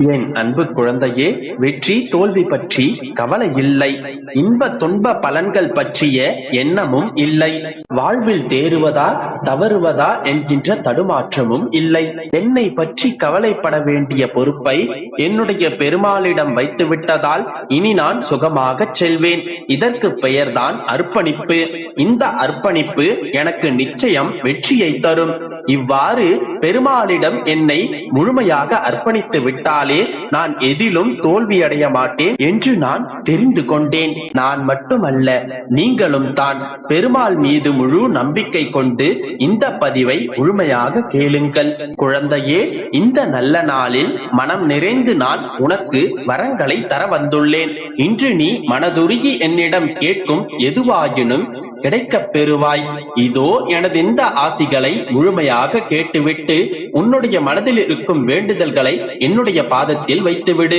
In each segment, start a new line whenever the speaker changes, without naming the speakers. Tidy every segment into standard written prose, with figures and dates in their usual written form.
என் அன்பு குழந்தையே, வெற்றி தோல்வி பற்றி கவலை இல்லை. இன்ப துன்ப பலன்கள் பற்றிய எண்ணமும் இல்லை. வாழ்வில் தேறுவதா தவறுவதா என்கின்ற தடுமாற்றமும் இல்லை. என்னை பற்றி கவலைப்பட வேண்டிய பொறுப்பை என்னுடைய பெருமாளிடம் வைத்து விட்டதால் இனி நான் சுகமாக செல்வேன். இதற்கு பெயர்தான் அர்ப்பணிப்பு. இந்த அர்ப்பணிப்பு எனக்கு நிச்சயம் வெற்றியை தரும். இவ்வாறு பெருமாளிடம் என்னை முழுமையாக அர்ப்பணித்து விட்டாலே நான் எதிலும் தோல்வியடைய மாட்டேன் என்று நான் தெரிந்து கொண்டேன். நான் மட்டுமல்ல, நீங்களும் தான். பெருமாள் மீது முழு நம்பிக்கை கொண்டு இந்த பதிவை முழுமையாக கேளுங்கள். குழந்தையே, இந்த நல்ல நாளில் மனம் நிறைந்து நான் உனக்கு வரங்களை தர வந்துள்ளேன். இன்று நீ மனதுருகி என்னிடம் கேட்கும் எதுவாயினும் கிடைக்கப் பெறுவாய். இதோ எனது இந்த ஆசிகளை முழுமையாக கேட்டுவிட்டு உன்னுடைய மனதில் இருக்கும் வேண்டுதல்களை என்னுடைய பாதத்தில் வைத்துவிடு.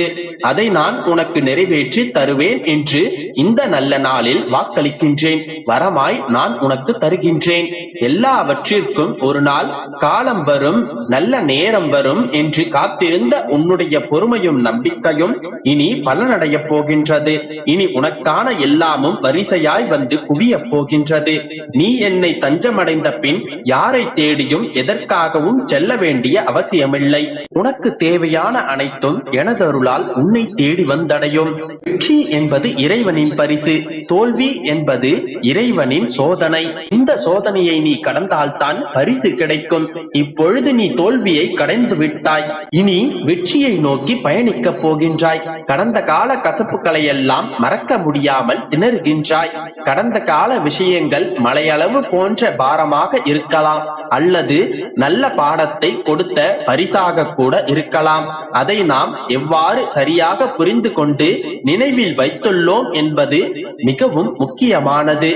அதை நான் உனக்கு நிறைவேற்றி தருவேன் என்று இந்த நல்ல நாளில் வாக்களிக்கின்றேன். வரமாய் நான் உனக்கு தருகின்றேன். எல்லாவற்றிற்கும் ஒரு நாள் காலம் வரும், நல்ல நேரம் வரும் என்று காத்திருந்த உன்னுடைய பொறுமையும் நம்பிக்கையும் இனி பலனடைய போகின்றது. இனி உனக்கான எல்லாமும் வரிசையாய் வந்து குவிய போகின்றது. நீ என்னை தஞ்சமடைந்த பின் யாரை தேடியும் எதற்காகவும் செல்ல வேண்டிய அவசியமில்லை. உனக்கு தேவையான அனைத்தும் எனது அருளால் உன்னை தேடி வந்தடையும். வெற்றி என்பது இறைவனின் பரிசு, தோல்வி என்பது இறைவனின் சோதனை. இந்த சோதனையை நீ கடந்தால்தான் பரிசு கிடைக்கும். இப்பொழுது நீ தோல்வியை கடந்து விட்டாய். இனி வெற்றியை நோக்கி பயணிக்கப் போகின்றாய். கடந்த கால கசப்புகளை எல்லாம் மறக்க முடியாமல் திணறுகின்றாய். கடந்த கால விஷயங்கள் மலையளவு போன்ற பாரமாக இருக்கலாம், அல்லது நல்ல பாடத்தை கொடுத்த பரிசாக கூட இருக்கலாம். அதை நாம் எவ்வாறு சரியாக புரிந்து கொண்டு நினைவில் வைத்துள்ளோம் என்பது மிகவும் முக்கியமானது.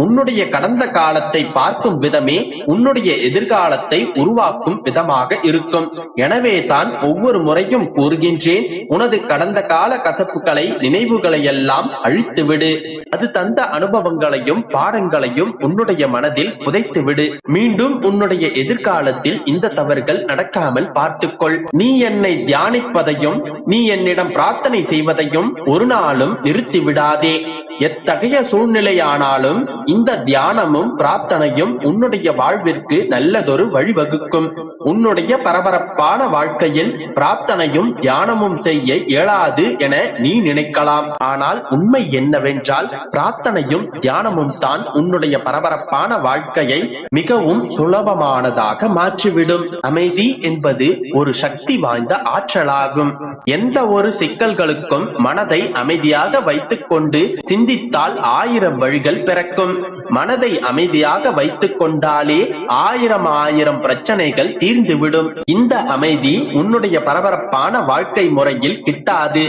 உன்னுடைய கடந்த காலத்தை பார்க்கும் விதமே உன்னுடைய எதிர்காலத்தை உருவாக்கும் விதமாக இருக்கும். எனவே தான் ஒவ்வொரு முறையும் கூறுகின்றேன், உனது கடந்த கால கசப்புகளை நினைவுகளை எல்லாம் அழித்துவிடு. அது தந்த அனுபவங்களையும் பாடங்களையும் உன்னுடைய மனதில் புதைத்துவிடு. மீண்டும் உன்னுடைய எதிர்காலத்தில் இந்த தவறுகள் நடக்காமல் பார்த்துக்கொள். நீ என்னை தியானிப்பதையும் நீ என்னிடம் பிரார்த்தனை செய்வதையும் ஒரு நாளும் நிறுத்திவிடாதே. எத்தகைய சூழ்நிலையானாலும் இந்த தியானமும் பிரார்த்தனையும் உன்னுடைய வாழ்விற்கு நல்லதொரு வழிவகுக்கும். உன்னுடைய பரபரப்பான வாழ்க்கையில் பிரார்த்தனையும் தியானமும் செய்ய இயலாது என நீ நினைக்கலாம். ஆனால் உண்மை என்னவென்றால், பிரார்த்தனையும் தியானமும் தான் உன்னுடைய பரபரப்பான வாழ்க்கையை மிகவும் சுலபமானதாக மாற்றிவிடும். அமைதி என்பது ஒரு சக்தி வாய்ந்த ஆற்றலாகும். எந்த ஒரு சிக்கல்களுக்கும் மனதை அமைதியாக வைத்துக் கொண்டு சிந்தித்தால் 1000 வழிகள் பிறக்கும். மனதை அமைதியாக வைத்துக் கொண்டாலே 1000 பிரச்சனைகள் தீர்ந்துவிடும். இந்த அமைதி உன்னுடைய பரபரப்பான வாழ்க்கை முறையில் கிட்டாது.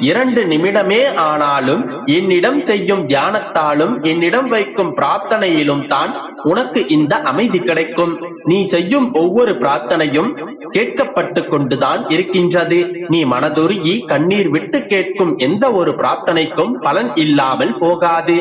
2 நிமிடமே ஆனாலும் என்னிடம் செய்யும் தியானத்தாலும் என்னிடம் வைக்கும் பிரார்த்தனையிலும் தான் உனக்கு இந்த அமைதி கிடைக்கும். நீ செய்யும் ஒவ்வொரு பிரார்த்தனையும் கேட்கப்பட்டு கொண்டுதான் இருக்கின்றது. நீ மனதுருகி கண்ணீர் விட்டு கேட்கும் எந்த ஒரு பிரார்த்தனைக்கும் பலன் இல்லாமல் போகாது.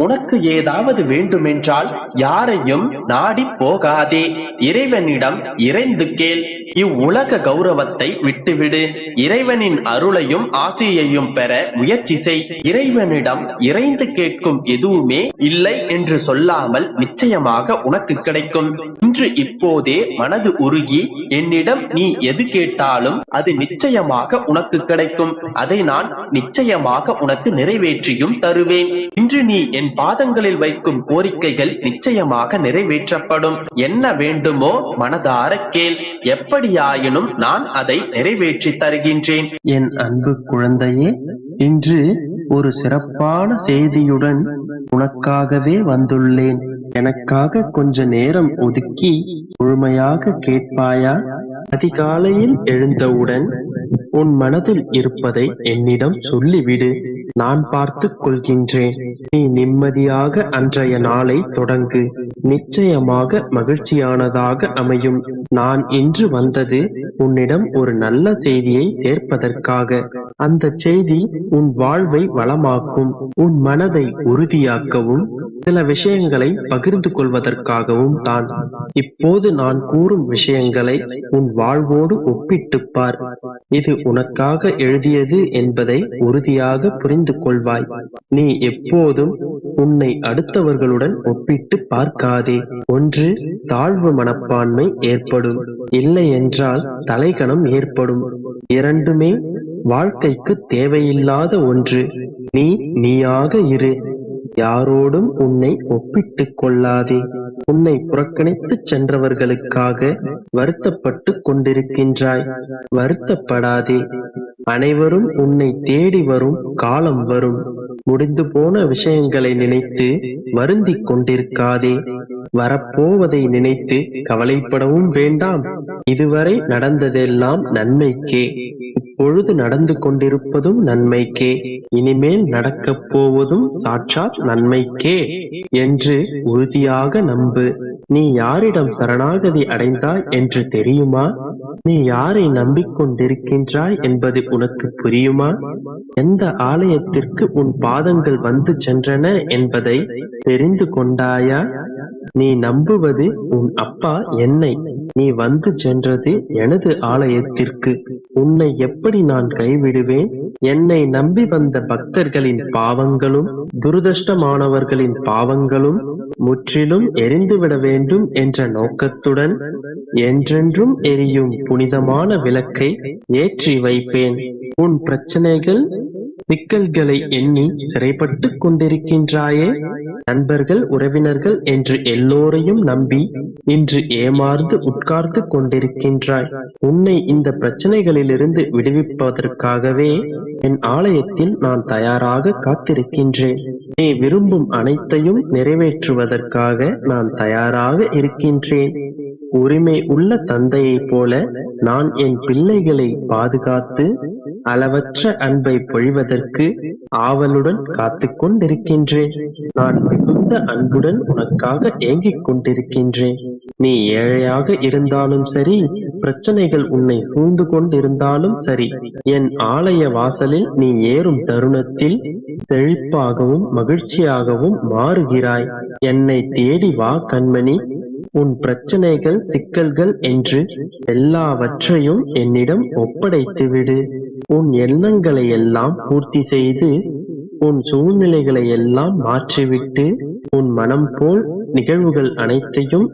உனக்கு ஏதாவது வேண்டுமென்றால் யாரையும் நாடி போகாதே. இறைவனிடம் இறைந்து கேள். இவ்வுலக கௌரவத்தை விட்டுவிடு. இறைவனின் அருளையும் ஆசையையும் பெற முயற்சி செய். இறைவனிடம் இறைந்து கேட்கும் எதுவுமே இல்லை என்று சொல்லாமல் நிச்சயமாக உனக்கு கிடைக்கும். இன்று இப்போதே மனது உருகி என்னிடம் நீ எது கேட்டாலும் அது நிச்சயமாக உனக்கு கிடைக்கும். அதை நான் நிச்சயமாக உனக்கு நிறைவேற்றியும் தருவேன். இன்று நீ என் பாதங்களில் வைக்கும் கோரிக்கைகள் நிச்சயமாக நிறைவேற்றப்படும். என்ன வேண்டுமோ மனதார கேள். எப்படியாயினும் நான் அதை நிறைவேற்றி தருகின்றேன்.
என் அன்பு குழந்தையே, இன்று ஒரு சிறப்பான செய்தியுடன் உனக்காகவே வந்துள்ளேன். எனக்காக கொஞ்ச நேரம் ஒதுக்கி முழுமையாக கேட்பாயா? அதிகாலையில் எழுந்தவுடன் உன் மனதில் இருப்பதை என்னிடம் சொல்லிவிடு. நான் பார்த்துக் கொள்கின்றேன். நீ நிம்மதியாக அன்றைய நாளை தொடங்கு. நிச்சயமாக மகிழ்ச்சியானதாக அமையும். நான் இன்று வந்தது உன்னிடம் ஒரு நல்ல செய்தியை சேர்ப்பதற்காக. அந்த செய்தி உன் வாழ்வை வளமாக்கும், உன் மனதை உறுதியாக்கவும், சில விஷயங்களை பகிர்ந்து கொள்வதற்காகவும் தான். இப்போது நான் கூறும் விஷயங்களை உன் வாழ்வோடு ஒப்பிட்டுப் பார். இது உனக்காக எழுதியது என்பதை உறுதியாக புரிந்து கொள்வாய். நீ எப்போதும் உன்னை அடுத்தவர்களுடன் ஒப்பிட்டு பார்க்காதே. ஒன்று, தாழ்வு மனப்பான்மை ஏற்படும், இல்லை என்றால் தலைகணம் ஏற்படும். இரண்டுமே வாழ்க்கைக்கு தேவையில்லாத ஒன்று. நீ நீயாக இரு. யாரோடும் உன்னை ஒப்பிட்டுக் கொள்ளாதே. உன்னை புறக்கணித்து சென்றவர்களுக்காக வருத்தப்பட்டு கொண்டிருக்கின்றாய். வருத்தப்படாதே. அனைவரும் உன்னை தேடி வரும் காலம் வரும். முடிந்து போன விஷயங்களை நினைத்து வருந்திக் கொண்டிருக்காதே. வரப்போவதை நினைத்து கவலைப்படவும் வேண்டாம். இதுவரை நடந்ததெல்லாம் நன்மைக்கே. இப்பொழுது நடந்து கொண்டிருப்பதும் நன்மைக்கே. இனிமேல் நடக்கப் போவதும் சாட்சாத் நன்மைக்கே என்று உறுதியாக நம்பு. நீ யாரிடம் சரணாகதி அடைந்தாய் என்று தெரியுமா? நீ யாரை நம்பிக்கொண்டிருக்கின்றாய் என்பது உனக்கு புரியுமா? எந்த ஆலயத்திற்கு உன் பாதங்கள் வந்து சென்றன என்பதை தெரிந்து கொண்டாயா? நீ நம்புவது உன் அப்பா என்னை. நீ வந்து சென்றது எனது ஆலயத்திற்கு. உன்னை எப்படி நான் கைவிடுவேன்? என்னை நம்பி வந்த பக்தர்களின் பாவங்களும் துரதிர்ஷ்டமானவர்களின் பாவங்களும் முற்றிலும் எரிந்துவிட வேண்டும் என்ற நோக்கத்துடன் என்றென்றும் எரியும் புனிதமான விளக்கை ஏற்றி வைப்பேன். உன் பிரச்சனைகள் சிக்கல்களை எண்ணி சிறைப்பட்டுக் கொண்டிருக்கின்றாயே. நண்பர்கள், உறவினர்கள் என்று எல்லோரையும் நம்பி இன்று ஏமாந்து உட்கார்ந்து கொண்டிருக்கின்றாய். உன்னை இந்த பிரச்சனைகளிலிருந்து விடுவிப்பதற்காகவே என் ஆலயத்தில் நான் தயாராக காத்திருக்கின்றேன். நீ விரும்பும் அனைத்தையும் நிறைவேற்றுவதற்காக நான் தயாராக இருக்கின்றேன். உரிமை உள்ள தந்தையைப் போல நான் என் பிள்ளைகளை பாதுகாத்து அளவற்ற அன்பை பொழிவதற்கு ஆவலுடன் காத்துக் கொண்டிருக்கின்றேன். நான் மிகுந்த அன்புடன் உனக்காக ஏங்கிக் கொண்டிருக்கின்றேன். நீ ஏழையாக இருந்தாலும் சரி, பிரச்சனைகள் உன்னை சூழ்ந்து கொண்டிருந்தாலும் சரி, என் ஆலய வாசலில் நீ ஏறும் தருணத்தில் செழிப்பாகவும் மகிழ்ச்சியாகவும் மாறுகிறாய். என்னை தேடி வா கண்மணி. உன் பிரச்சனைகள், சிக்கல்கள் என்று எல்லாவற்றையும் என்னிடம் ஒப்படைத்துவிடு. உன் எண்ணங்களை எல்லாம் பூர்த்தி செய்து உன் சூழ்நிலைகளை எல்லாம் மாற்றிவிட்டு உன் மனம் போல் நிகழ்வுகள் அனைத்தையும்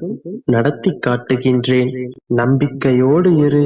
நடத்தி காட்டுகின்றேன். நம்பிக்கையோடு இரு.